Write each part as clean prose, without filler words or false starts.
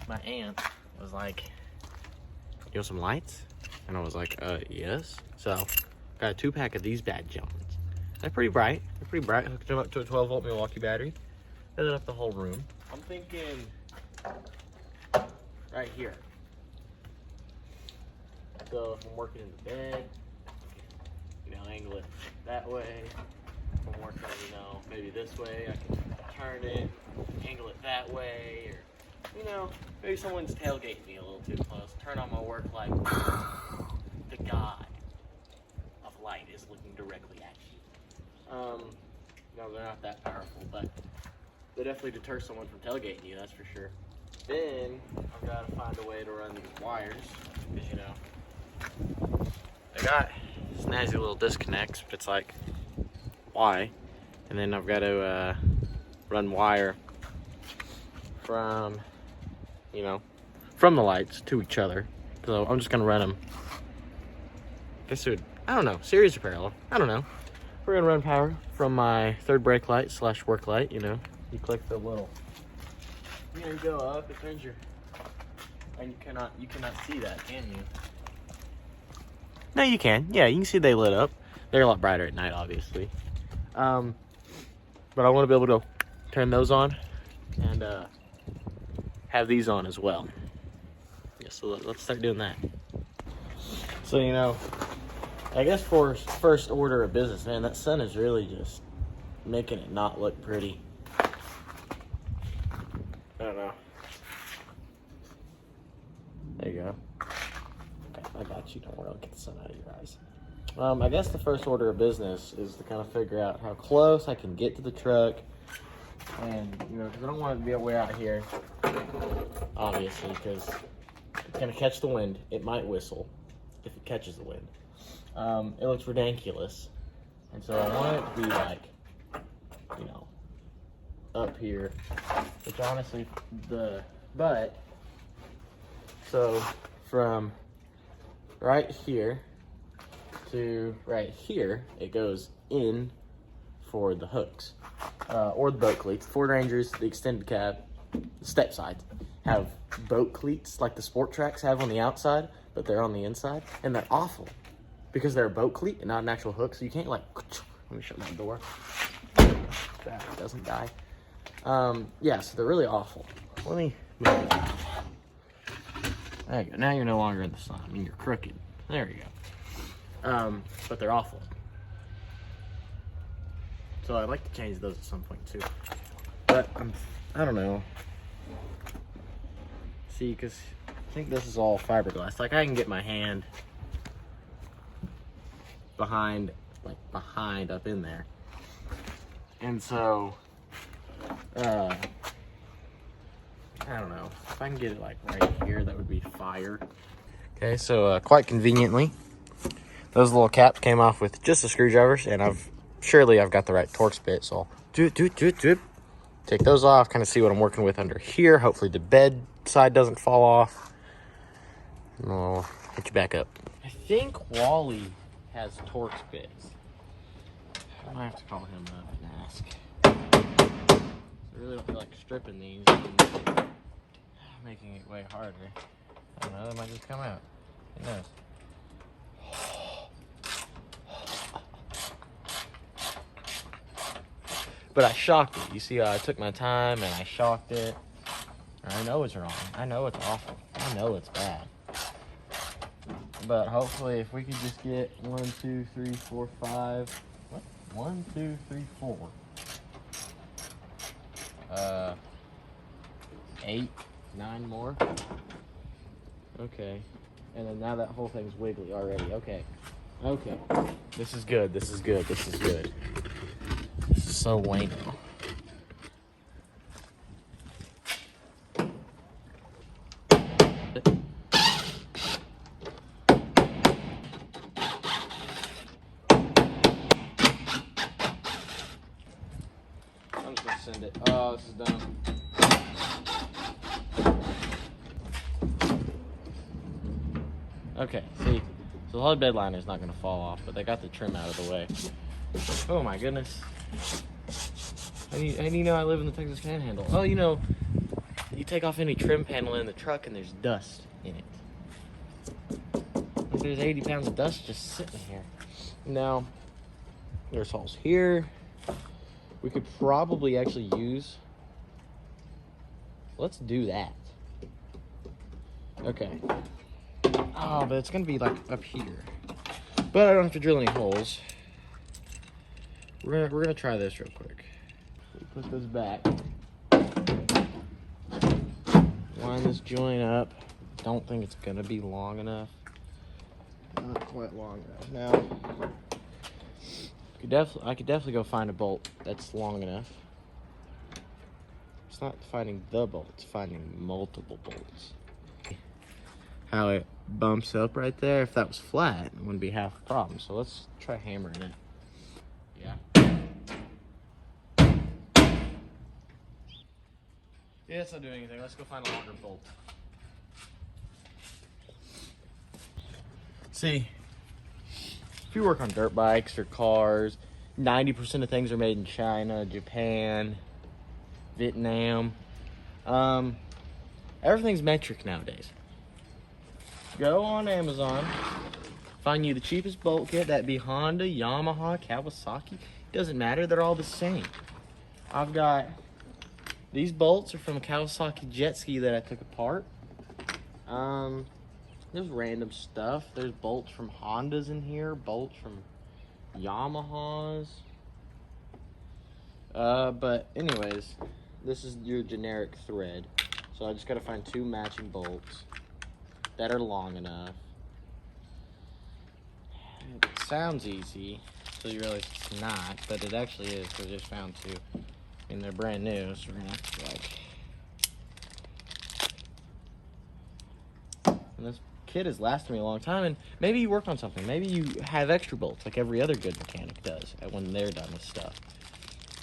my aunt was like, "You want some lights?" And I was like, yes. So, got a 2-pack of these bad Johns. They're pretty bright. Hooked them up to a 12-volt Milwaukee battery. Lit up the whole room. I'm thinking right here. So if I'm working in the bed, angle it that way. If I'm working, maybe this way, I can turn it, angle it that way, or, maybe someone's tailgating me a little too close. Turn on my work light. The god of light is looking directly at you. No, they're not that powerful, but they definitely deter someone from tailgating you, that's for sure. Then, I've got to find a way to run these wires, because, they got snazzy little disconnects, but it's like, why? And then I've got to run wire from, from the lights to each other. So I'm just going to run them. I guess it would, I don't know, series or parallel. I don't know. We're going to run power from my third brake light / work light, You click the little, you go up, it turns your, and you cannot see that, can you? No, you can. Yeah, you can see they lit up. They're a lot brighter at night, obviously. But I want to be able to turn those on and have these on as well. Yeah, so let's start doing that. So, I guess for first order of business, man, that sun is really just making it not look pretty. I don't know. There you go. Okay, I got you. Don't worry, I'll get the sun out of your eyes. I guess the first order of business is to kind of figure out how close I can get to the truck. And, because I don't want it to be way out here, obviously, because it's going to catch the wind. It might whistle if it catches the wind. It looks ridiculous. And so I want it to be like, up here, which honestly, so from right here to right here, it goes in for the hooks, or the boat cleats. Ford Rangers, the extended cab, the step sides, have boat cleats like the sport tracks have on the outside, but they're on the inside, and they're awful because they're a boat cleat and not an actual hook, so you can't let me shut my door. That doesn't die. Yeah, so they're really awful. Let me move it. There you go. Now you're no longer in the sun. I mean, you're crooked. There you go. But they're awful. So I'd like to change those at some point too. But I don't know. See, because I think this is all fiberglass. Like, I can get my hand behind up in there. And so, I don't know. If I can get it like right here, that would be fire. Okay, so quite conveniently, those little caps came off with just a screwdriver, and I've got the right Torx bit, so I'll take those off, kind of see what I'm working with under here. Hopefully the bed side doesn't fall off. And I'll get you back up. I think Wally has Torx bits. I might have to call him up and ask. I really don't feel like stripping these and making it way harder. I don't know, they might just come out. Who knows? But I shocked it. You see, I took my time and I shocked it. I know it's wrong. I know it's awful. I know it's bad. But hopefully, if we could just get 1, 2, 3, 4, 5. What? 1, 2, 3, 4. 8, 9 more. Okay. And then now that whole thing's wiggly already. Okay. Okay. This is good. This is good. This is good. This is so wayno. I'm just gonna send it. Oh, this is dumb. Okay, see, so the whole bed liner is not going to fall off, but they got the trim out of the way. Oh my goodness. How do you know I live in the Texas Panhandle? Oh, you take off any trim panel in the truck and there's dust in it. There's 80 pounds of dust just sitting here. Now, there's holes here. We could probably actually use, let's do that. Okay. Oh, but it's gonna be like up here. But I don't have to drill any holes. We're gonna try this real quick. Put this back. Line this joint up. Don't think it's gonna be long enough. Not quite long enough. Now, I could definitely go find a bolt that's long enough. It's not finding the bolt, it's finding multiple bolts. How it bumps up right there, if that was flat, it wouldn't be half the problem. So let's try hammering it. Yeah. Yeah, it's not doing anything. Let's go find a longer bolt. See, if you work on dirt bikes or cars, 90% of things are made in China, Japan, Vietnam. Everything's metric nowadays. Go on Amazon, find you the cheapest bolt kit. That'd be Honda, Yamaha, Kawasaki. Doesn't matter, they're all the same. I've got, these bolts are from a Kawasaki jet ski that I took apart. There's random stuff. There's bolts from Hondas in here, bolts from Yamahas. But anyways, this is your generic thread. So I just gotta find 2 matching bolts that are long enough. It sounds easy, so you realize it's not, but it actually is, because I just found 2. And they're brand new, so we're gonna have to and this kit has lasted me a long time, and maybe you work on something. Maybe you have extra bolts, like every other good mechanic does, when they're done with stuff.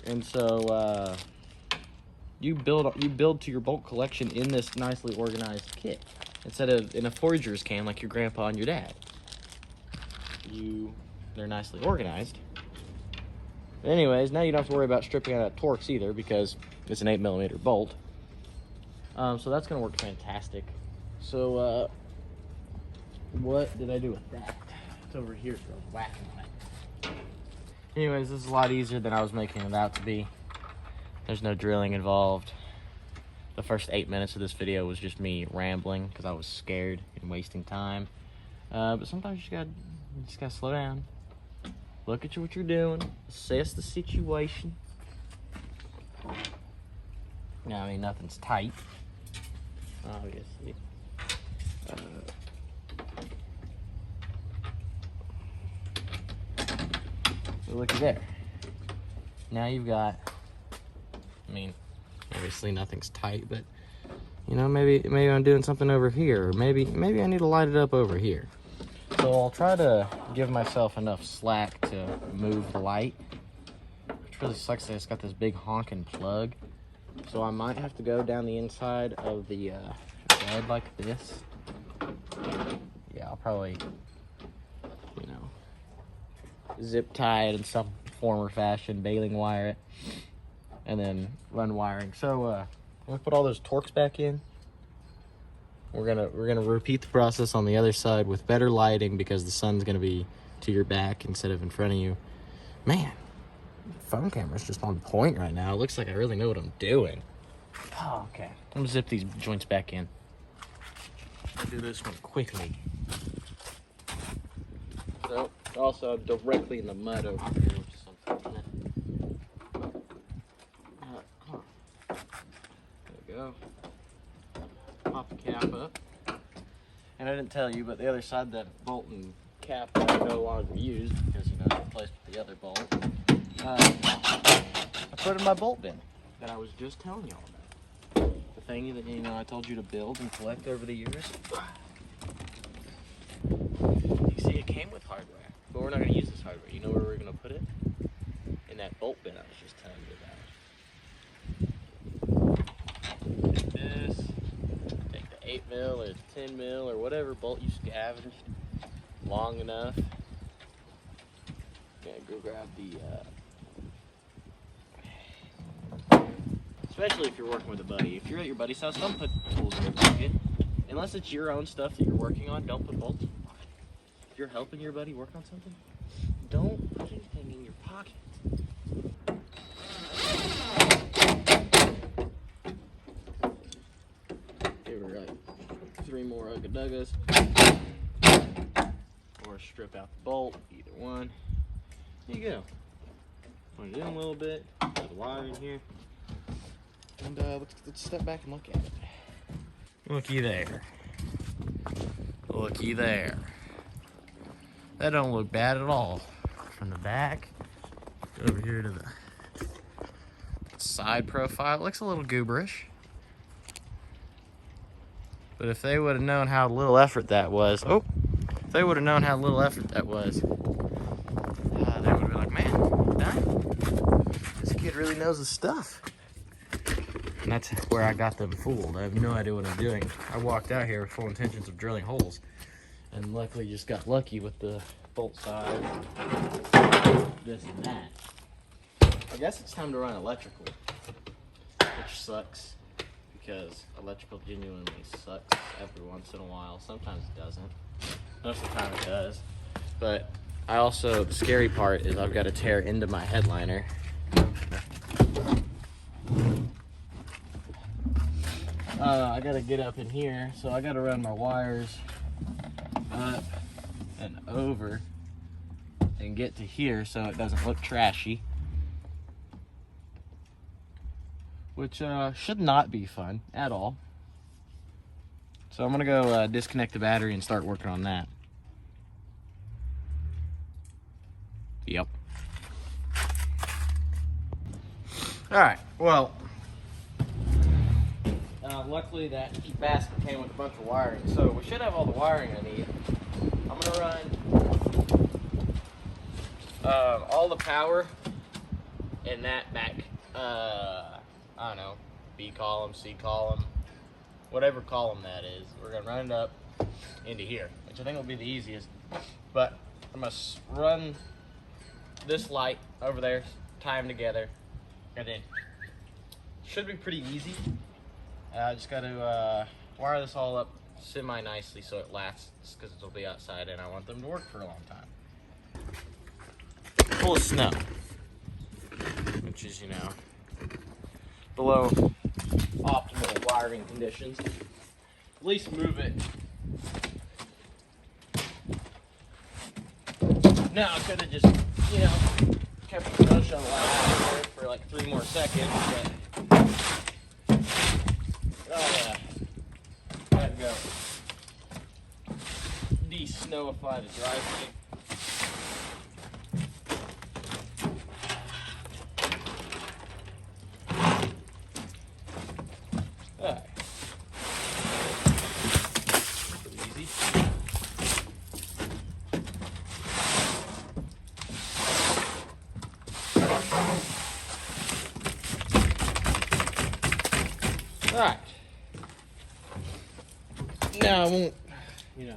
And so, you build to your bolt collection in this nicely organized kit, instead of in a Forger's can like your grandpa and your dad. They're nicely organized. Anyways, now you don't have to worry about stripping out Torx either, because it's an 8mm bolt. So that's gonna work fantastic. So, what did I do with that? It's over here, so I was whacking on it. Anyways, this is a lot easier than I was making it out to be. There's no drilling involved. The first 8 minutes of this video was just me rambling because I was scared and wasting time. But sometimes you just gotta slow down. Look at what you're doing. Assess the situation. Now, I mean, nothing's tight, obviously. So looky there. Now you've got, I mean, obviously nothing's tight, but you know, maybe I'm doing something over here, or maybe I need to light it up over here. So I'll try to give myself enough slack to move the light, which really sucks that it's got this big honking plug. So I might have to go down the inside of the bed like this. Yeah, I'll probably, you know, zip tie it in some form or fashion, baling wire it, and then run wiring. So I'm gonna put all those Torx back in. We're gonna repeat the process on the other side with better lighting, because the sun's gonna be to your back instead of in front of you. Man, phone camera's just on point right now. It looks like I really know what I'm doing. Oh, okay. I'm gonna zip these joints back in. I'll do this one quickly. So, also directly in the mud over here, which is unfortunate. There we go. Pop the cap up. And I didn't tell you, but the other side, that bolt and cap that I no longer used, because, you know, I replaced with the other bolt, I put in my bolt bin that I was just telling you all about. The thing that, you know, I told you to build and collect over the years. You see, it came with hardware, but we're not going to use this hardware. You know where we're going to put it? In that bolt bin I was just telling you about. Take this, take the 8mm or 10mm or whatever bolt you scavenged long enough. Gonna go grab the, it's especially if you're working with a buddy. If you're at your buddy's house, don't put tools in your pocket. Unless it's your own stuff that you're working on, don't put bolts in your pocket. If you're helping your buddy work on something, don't put anything in your pocket. Give her like 3 more Ugga-Duggas. Or strip out the bolt, either one. There you go. Put it in a little bit, put the wire in here. And let's step back and look at it. Looky there. Looky there. That don't look bad at all. From the back, over here to the side profile. It looks a little gooberish. But if they would have known how little effort that was, if they would have known how little effort that was, they would have been like, man, done. This kid really knows his stuff. And that's where I got them fooled. I have no idea what I'm doing. I walked out here with full intentions of drilling holes, and luckily just got lucky with the bolt size, this and that. I guess it's time to run electrical, which sucks because electrical genuinely sucks every once in a while. Sometimes it doesn't. Most of the time it does. But I also, the scary part is I've got to tear into my headliner. I gotta get up in here, so I gotta run my wires up and over and get to here so it doesn't look trashy. Which should not be fun at all. So I'm gonna go disconnect the battery and start working on that. Yep. Alright, well, luckily that basket came with a bunch of wiring, so we should have all the wiring I need. I'm gonna run all the power in that back, I don't know, B column, C column, whatever column that is. We're gonna run it up into here, which I think will be the easiest. But I must run this light over there, tie them together, and then should be pretty easy. I just got to wire this all up semi-nicely so it lasts, because it'll be outside and I want them to work for a long time. Full of snow, which is, you know, below optimal wiring conditions. At least move it. Now I could have just, you know, kept the snow shovel out there for like 3 more seconds, but oh yeah, gotta go de-snowify the driveway. Alright. Pretty easy. Alright. Now I won't, you know,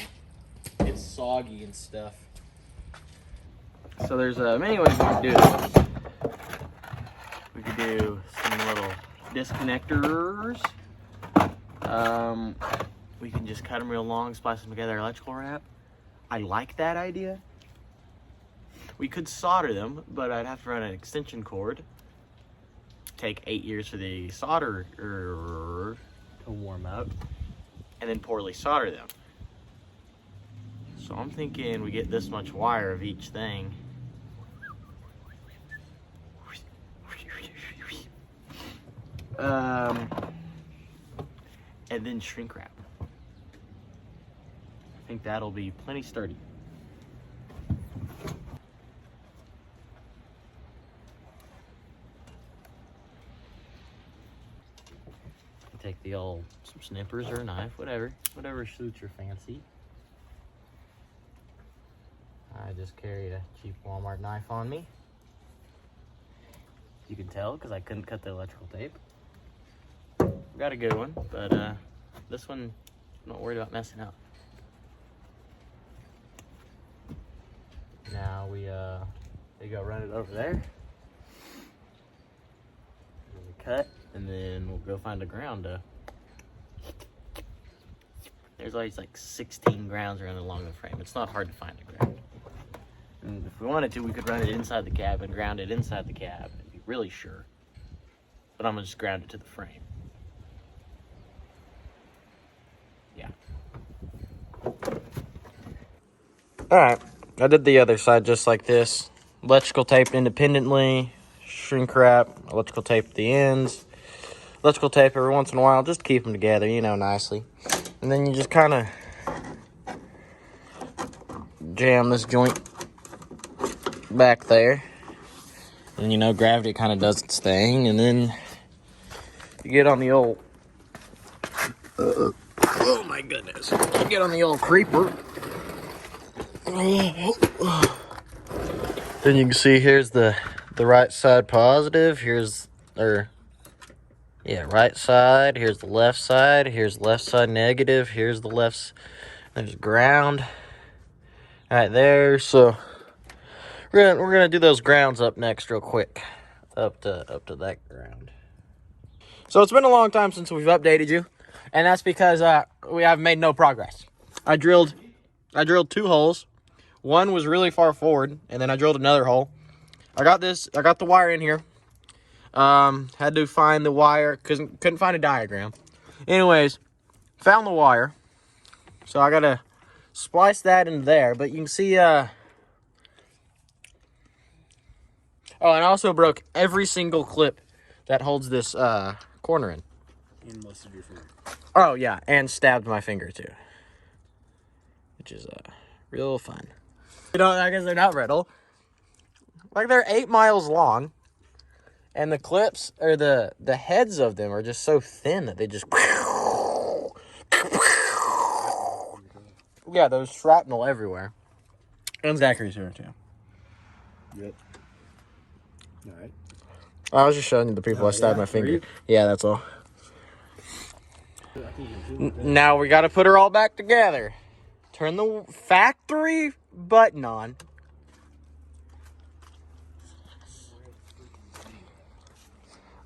it's soggy and stuff. So there's many ways we can do this. We could do some little disconnectors. We can just cut them real long, splice them together, electrical wrap. I like that idea. We could solder them, but I'd have to run an extension cord. Take 8 years for the solder to warm up, and then poorly solder them. So I'm thinking we get this much wire of each thing. And then shrink wrap. I think that'll be plenty sturdy. Take the old, some snippers or a knife, whatever suits your fancy. I just carried a cheap Walmart knife on me. You can tell because I couldn't cut the electrical tape. Got a good one, but this one, I'm not worried about messing up. Now we go run it over there. And we cut. and then we'll go find a ground to. There's always like 16 grounds running along the frame. It's not hard to find a ground. And if we wanted to, we could run it inside the cab and ground it inside the cab and be really sure. But I'm gonna just ground it to the frame. Yeah. Alright, I did the other side just like this. Electrical taped independently, shrink wrap, electrical tape at the ends, electrical tape every once in a while, just to keep them together, you know, nicely. And then you just kind of jam this joint back there. And, you know, gravity kind of does its thing. And then you get on the old... oh, my goodness. You get on the old creeper. Then you can see here's the right side positive. Here's... right side. Here's the left side. Here's left side negative. Here's the left. There's ground right there. So we're gonna do those grounds up next, real quick, up to that ground. So it's been a long time since we've updated you, and that's because we have made no progress. I drilled 2 holes. One was really far forward, and then I drilled another hole. I got the wire in here. Had to find the wire, couldn't find a diagram. Anyways, found the wire. So I gotta splice that into there, but you can see, oh, and I also broke every single clip that holds this, corner in. And most of your finger. Oh, yeah, and stabbed my finger, too. Which is, real fun. You know, I guess they're not brittle. Like, they're 8 miles long. And the clips, or the heads of them are just so thin that they just... yeah, there's shrapnel everywhere. And Zachary's here, too. Yep. All right. I was just showing you the people I stabbed my finger. Yeah, that's all. Now we got to put her all back together. Turn the factory button on.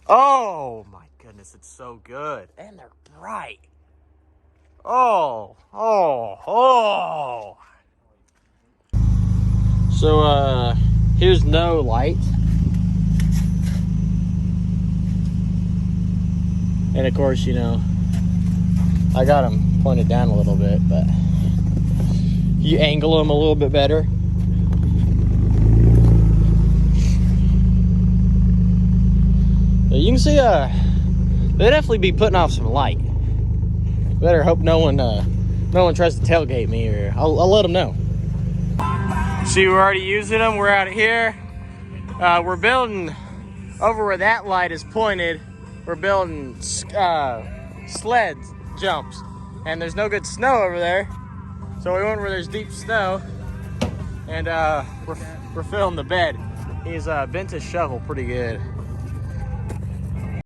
Oh my goodness, it's so good. And they're bright. Oh. So, here's no light. And of course, you know, I got them pointed down a little bit, but you angle them a little bit better. You can see, they definitely be putting off some light. Better hope no one tries to tailgate me, or I'll let them know. See, we're already using them. We're out here. We're building over where that light is pointed. We're building sled jumps, and there's no good snow over there. So we went where there's deep snow, and we're filling the bed. He's bent his shovel pretty good.